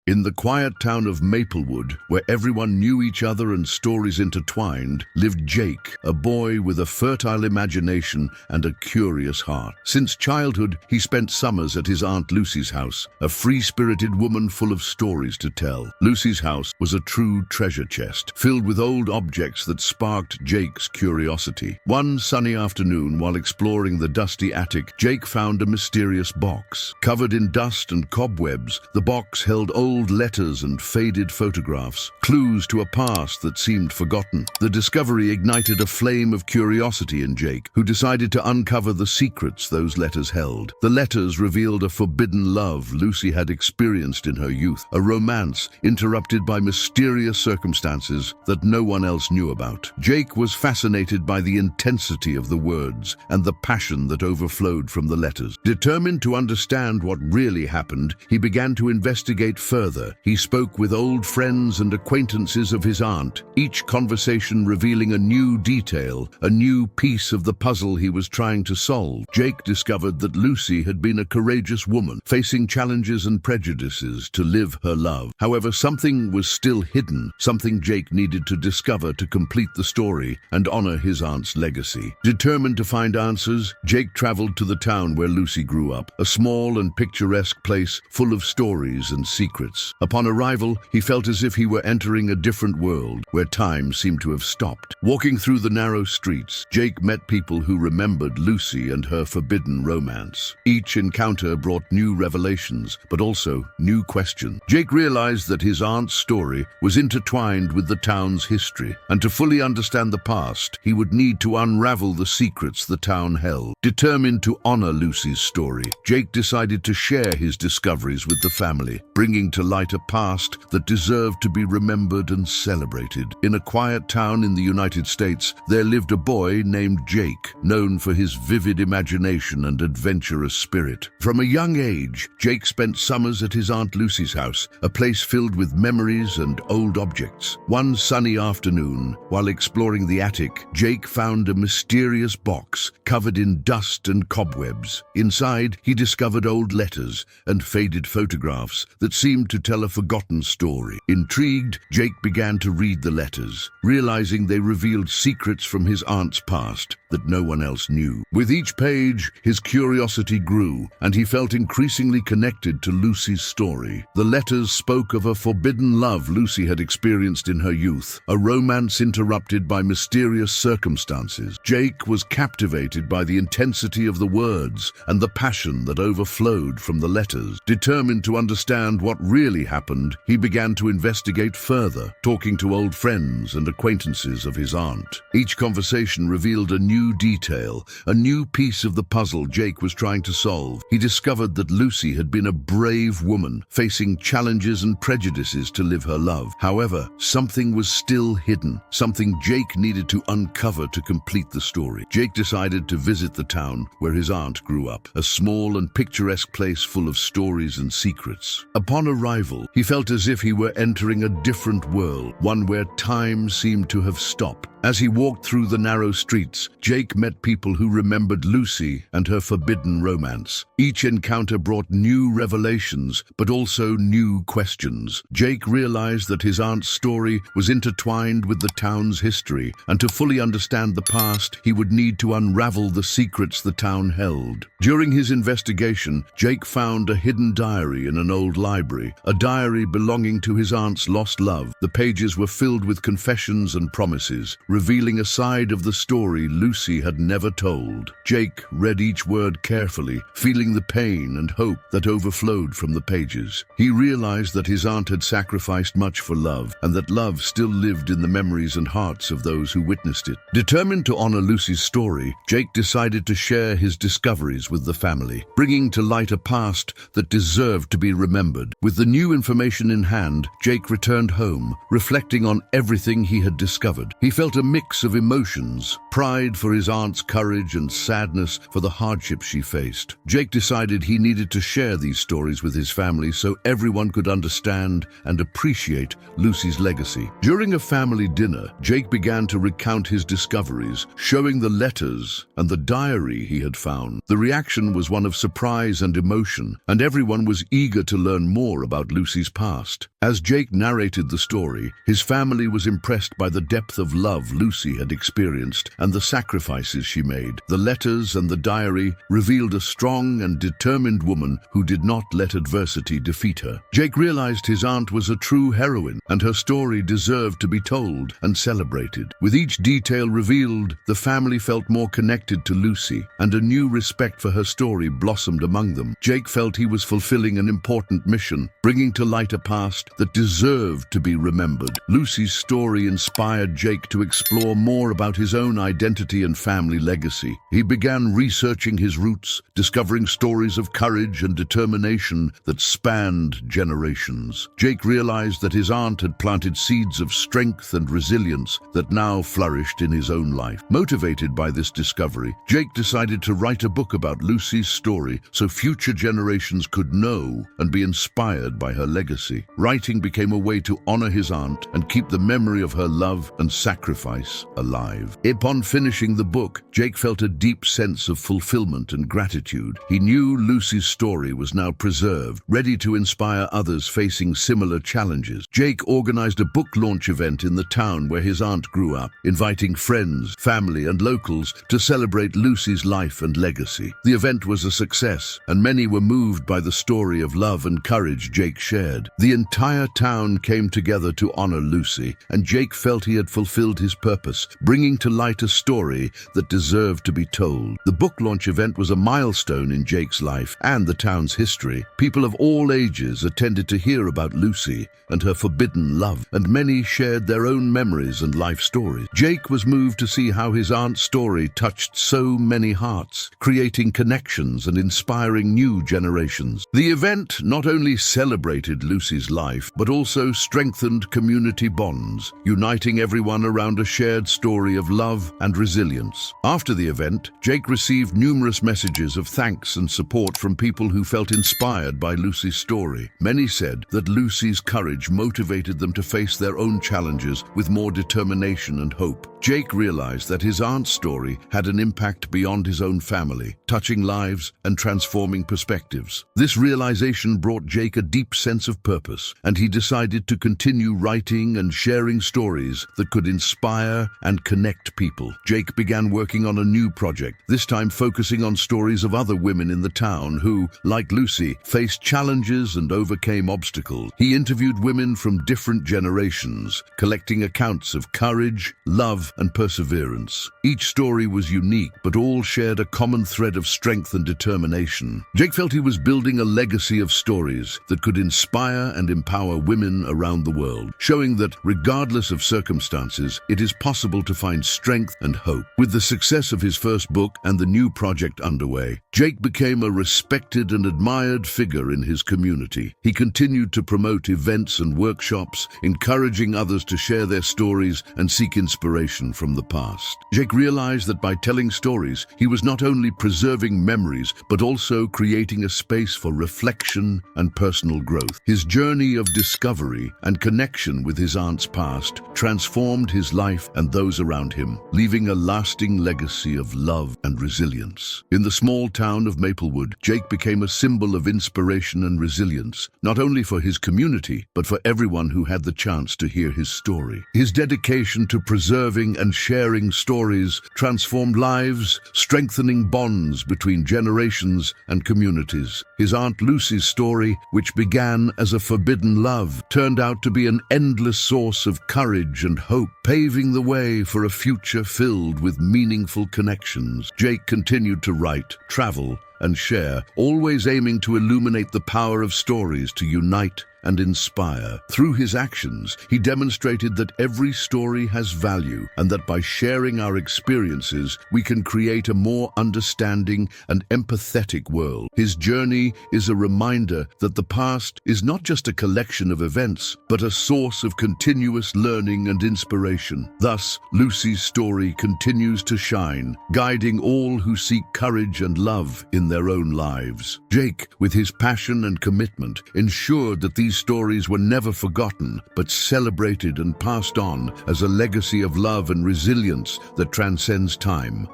In the quiet town of Maplewood, where everyone knew each other and stories intertwined, lived Jake, a boy with a fertile imagination and a curious heart. Since childhood, he spent summers at his Aunt Lucy's house, a free-spirited woman full of stories to tell. Lucy's house was a true treasure chest, filled with old objects that sparked Jake's curiosity. One sunny afternoon, while exploring the dusty attic, Jake found a mysterious box. Covered in dust and cobwebs, the box held old letters and faded photographs, clues to a past that seemed forgotten. The discovery ignited a flame of curiosity in Jake, who decided to uncover the secrets those letters held. The letters revealed a forbidden love Lucy had experienced in her youth, a romance interrupted by mysterious circumstances that no one else knew about. Jake was fascinated by the intensity of the words and the passion that overflowed from the letters. Determined to understand what really happened, he began to investigate further. He spoke with old friends and acquaintances of his aunt, each conversation revealing a new detail, a new piece of the puzzle he was trying to solve. Jake discovered that Lucy had been a courageous woman, facing challenges and prejudices to live her love. However, something was still hidden, something Jake needed to discover to complete the story and honor his aunt's legacy. Determined to find answers, Jake traveled to the town where Lucy grew up, a small and picturesque place full of stories and secrets. Upon arrival, he felt as if he were entering a different world, where time seemed to have stopped. Walking through the narrow streets, Jake met people who remembered Lucy and her forbidden romance. Each encounter brought new revelations, but also new questions. Jake realized that his aunt's story was intertwined with the town's history, and to fully understand the past, he would need to unravel the secrets the town held. Determined to honor Lucy's story, Jake decided to share his discoveries with the family, bringing to light a past that deserved to be remembered and celebrated. In a quiet town in the United States, there lived a boy named Jake, known for his vivid imagination and adventurous spirit. From a young age, Jake spent summers at his Aunt Lucy's house, a place filled with memories and old objects. One sunny afternoon, while exploring the attic, Jake found a mysterious box covered in dust and cobwebs. Inside, he discovered old letters and faded photographs that seemed to tell a forgotten story. Intrigued, Jake began to read the letters, realizing they revealed secrets from his aunt's past that no one else knew. With each page, his curiosity grew, and he felt increasingly connected to Lucy's story. The letters spoke of a forbidden love Lucy had experienced in her youth, a romance interrupted by mysterious circumstances. Jake was captivated by the intensity of the words and the passion that overflowed from the letters. Determined to understand what really happened, he began to investigate further, talking to old friends and acquaintances of his aunt. Each conversation revealed a new detail, a new piece of the puzzle Jake was trying to solve. He discovered that Lucy had been a brave woman, facing challenges and prejudices to live her love. However, something was still hidden, something Jake needed to uncover to complete the story. Jake decided to visit the town where his aunt grew up, a small and picturesque place full of stories and secrets. Upon arrival, he felt as if he were entering a different world, one where time seemed to have stopped. As he walked through the narrow streets, Jake met people who remembered Lucy and her forbidden romance. Each encounter brought new revelations, but also new questions. Jake realized that his aunt's story was intertwined with the town's history, and to fully understand the past, he would need to unravel the secrets the town held. During his investigation, Jake found a hidden diary in an old library, a diary belonging to his aunt's lost love. The pages were filled with confessions and promises, revealing a side of the story Lucy had never told. Jake read each word carefully, feeling the pain and hope that overflowed from the pages. He realized that his aunt had sacrificed much for love, and that love still lived in the memories and hearts of those who witnessed it. Determined to honor Lucy's story, Jake decided to share his discoveries with the family, bringing to light a past that deserved to be remembered. With the new information in hand, Jake returned home, reflecting on everything he had discovered. He felt a mix of emotions, pride for his aunt's courage and sadness for the hardships she faced. Jake decided he needed to share these stories with his family so everyone could understand and appreciate Lucy's legacy. During a family dinner, Jake began to recount his discoveries, showing the letters and the diary he had found. The reaction was one of surprise and emotion, and everyone was eager to learn more about Lucy's past. As Jake narrated the story, his family was impressed by the depth of love Lucy had experienced and the sacrifices she made. The letters and the diary revealed a strong and determined woman who did not let adversity defeat her. Jake realized his aunt was a true heroine, and her story deserved to be told and celebrated. With each detail revealed, the family felt more connected to Lucy, and a new respect for her story blossomed among them. Jake felt he was fulfilling an important mission, bringing to light a past that deserved to be remembered. Lucy's story inspired Jake to explore more about his own identity and family legacy. He began researching his roots, discovering stories of courage and determination that spanned generations. Jake realized that his aunt had planted seeds of strength and resilience that now flourished in his own life. Motivated by this discovery, Jake decided to write a book about Lucy's story so future generations could know and be inspired by her legacy. Writing became a way to honor his aunt and keep the memory of her love and sacrifice alive. Upon finishing the book, Jake felt a deep sense of fulfillment and gratitude. He knew Lucy's story was now preserved, ready to inspire others facing similar challenges. Jake organized a book launch event in the town where his aunt grew up, inviting friends, family, and locals to celebrate Lucy's life and legacy. The event was a success, and many were moved by the story of love and courage Jake shared. The entire town came together to honor Lucy, and Jake felt he had fulfilled his purpose, bringing to light a story that deserved to be told. The book launch event was a milestone in Jake's life and the town's history. People of all ages attended to hear about Lucy and her forbidden love, and many shared their own memories and life stories. Jake was moved to see how his aunt's story touched so many hearts, creating connections and inspiring new generations. The event not only celebrated Lucy's life, but also strengthened community bonds, uniting everyone around a shared story of love and resilience. After the event, Jake received numerous messages of thanks and support from people who felt inspired by Lucy's story. Many said that Lucy's courage motivated them to face their own challenges with more determination and hope. Jake realized that his aunt's story had an impact beyond his own family, touching lives and transforming perspectives. This realization brought Jake a deep sense of purpose, and he decided to continue writing and sharing stories that could inspire and connect people. Jake began working on a new project, this time focusing on stories of other women in the town who, like Lucy, faced challenges and overcame obstacles. He interviewed women from different generations, collecting accounts of courage, love, and perseverance. Each story was unique, but all shared a common thread of strength and determination. Jake felt he was building a legacy of stories that could inspire and empower women around the world, showing that, regardless of circumstances, it is possible to find strength and hope. With the success of his first book and the new project underway, Jake became a respected and admired figure in his community. He continued to promote events and workshops, encouraging others to share their stories and seek inspiration from the past. Jake realized that by telling stories, he was not only preserving memories, but also creating a space for reflection and personal growth. His journey of discovery and connection with his aunt's past transformed his life and those around him, leaving a lasting legacy of love and resilience. In the small town of Maplewood, Jake became a symbol of inspiration and resilience, not only for his community, but for everyone who had the chance to hear his story. His dedication to preserving and sharing stories transformed lives, strengthening bonds between generations and communities. His Aunt Lucy's story, which began as a forbidden love, turned out to be an endless source of courage and hope, paving the way for a future filled with meaningful connections. Jake continued to write, travel, and share, always aiming to illuminate the power of stories to unite and inspire. Through his actions, he demonstrated that every story has value and that by sharing our experiences, we can create a more understanding and empathetic world. His journey is a reminder that the past is not just a collection of events, but a source of continuous learning and inspiration. Thus, Lucy's story continues to shine, guiding all who seek courage and love in their own lives. Jake, with his passion and commitment, ensured that these stories were never forgotten, but celebrated and passed on as a legacy of love and resilience that transcends time.